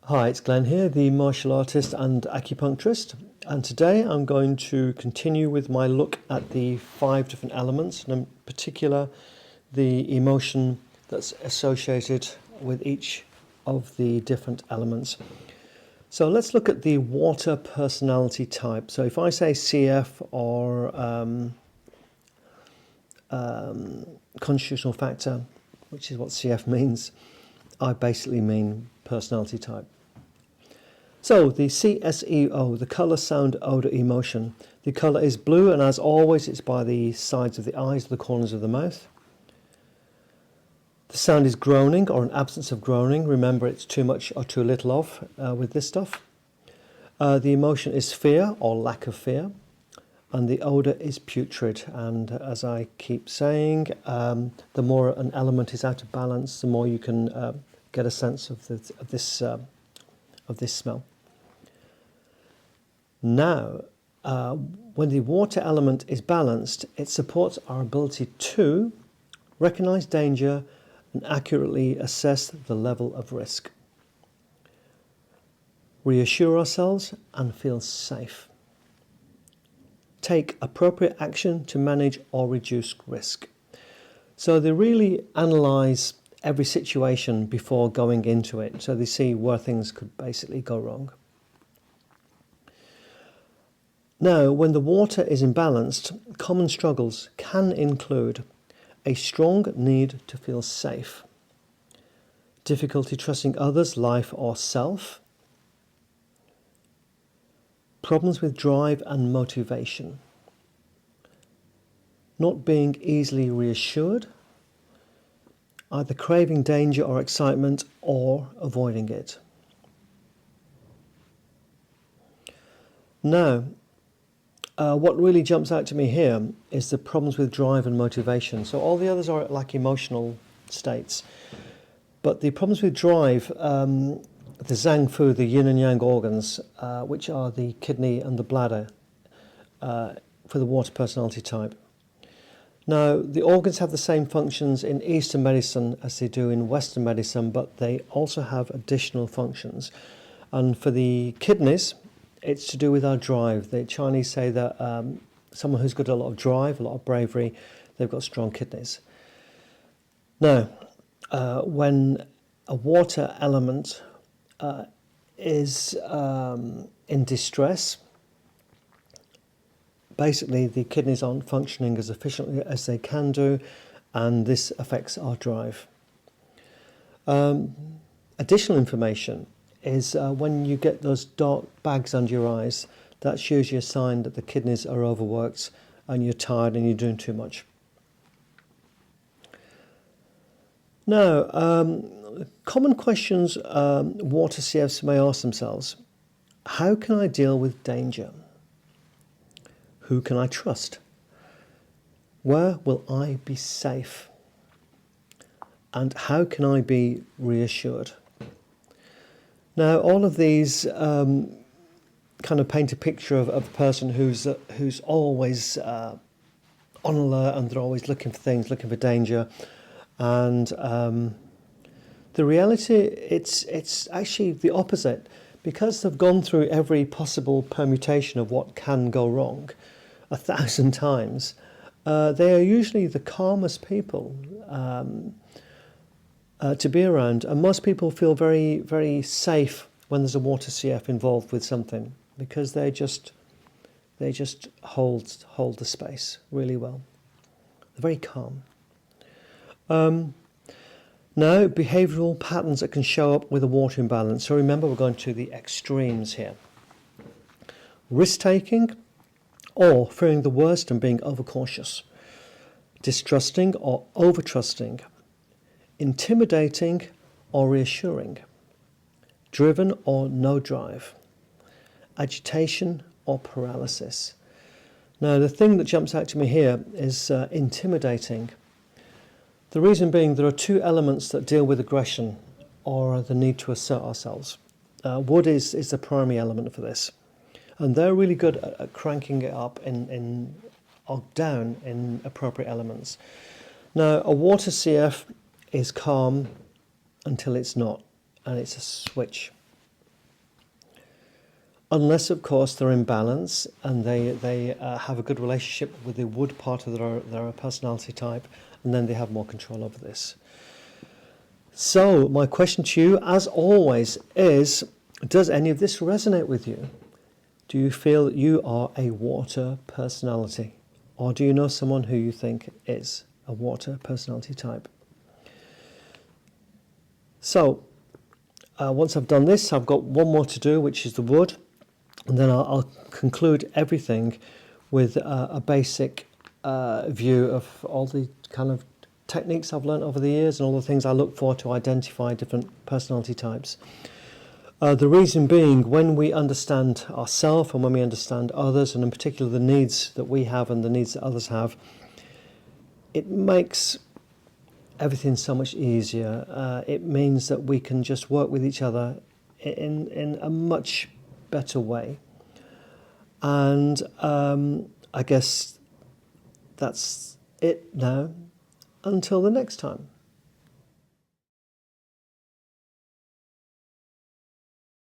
Hi, it's Glenn here, the martial artist and acupuncturist, and today I'm going to continue with my look at the 5 different elements, and in particular the emotion that's associated with each of the different elements. So let's look at the water personality type. So if I say CF or constitutional factor, which is what CF means, I basically mean personality type. So the CSEO, the colour, sound, odour, emotion. The colour is blue, and as always it's by the sides of the eyes, the corners of the mouth. The sound is groaning or an absence of groaning. Remember, it's too much or too little of with this stuff. The emotion is fear or lack of fear. And the odour is putrid. And as I keep saying, the more an element is out of balance, the more you can get a sense of this smell. Now, when the water element is balanced, it supports our ability to recognise danger and accurately assess the level of risk, reassure ourselves and feel safe, take appropriate action to manage or reduce risk. So they really analyse every situation before going into it, so they see where things could basically go wrong. Now, when the water is imbalanced, common struggles can include a strong need to feel safe, difficulty trusting others, life or self, problems with drive and motivation, not being easily reassured, either craving danger or excitement or avoiding it. Now, what really jumps out to me here is the problems with drive and motivation. So all the others are like emotional states. But the problems with drive, the Zhang Fu, the yin and yang organs, which are the kidney and the bladder for the water personality type. Now, the organs have the same functions in Eastern medicine as they do in Western medicine, but they also have additional functions. And for the kidneys, it's to do with our drive. The Chinese say that someone who's got a lot of drive, a lot of bravery, they've got strong kidneys. Now, when a water element is in distress, basically the kidneys aren't functioning as efficiently as they can do, and this affects our drive. Additional information is when you get those dark bags under your eyes, that's usually a sign that the kidneys are overworked and you're tired and you're doing too much. Now, common questions water CFs may ask themselves: how can I deal with danger? Who can I trust? Where will I be safe? And how can I be reassured? Now, all of these kind of paint a picture of a person who's always on alert, and they're always looking for things, looking for danger. And the reality, it's actually the opposite. Because they've gone through every possible permutation of what can go wrong 1,000 times, they are usually the calmest people to be around, and most people feel very, very safe when there's a water CF involved with something, because they just hold the space really well. They're very calm. Now, behavioural patterns that can show up with a water imbalance. So remember, we're going to the extremes here. Risk-taking or fearing the worst and being overcautious. Distrusting or over-trusting. Intimidating or reassuring. Driven or no drive. Agitation or paralysis. Now, the thing that jumps out to me here is intimidating. The reason being, there are 2 elements that deal with aggression or the need to assert ourselves. Wood is the primary element for this, and they're really good at cranking it up or down in appropriate elements. Now, a water CF is calm until it's not, and it's a switch. unless of course they're in balance and they have a good relationship with the wood part of their personality type, and then they have more control over this. So my question to you, as always, is, does any of this resonate with you? Do you feel that you are a water personality? Or do you know someone who you think is a water personality type? So, once I've done this, I've got one more to do, which is the wood. And then I'll conclude everything with a basic view of all the kind of techniques I've learned over the years and all the things I look for to identify different personality types. The reason being, when we understand ourselves and when we understand others, and in particular the needs that we have and the needs that others have, it makes everything so much easier. It means that we can just work with each other in a much better way. And I guess that's it now. Until the next time.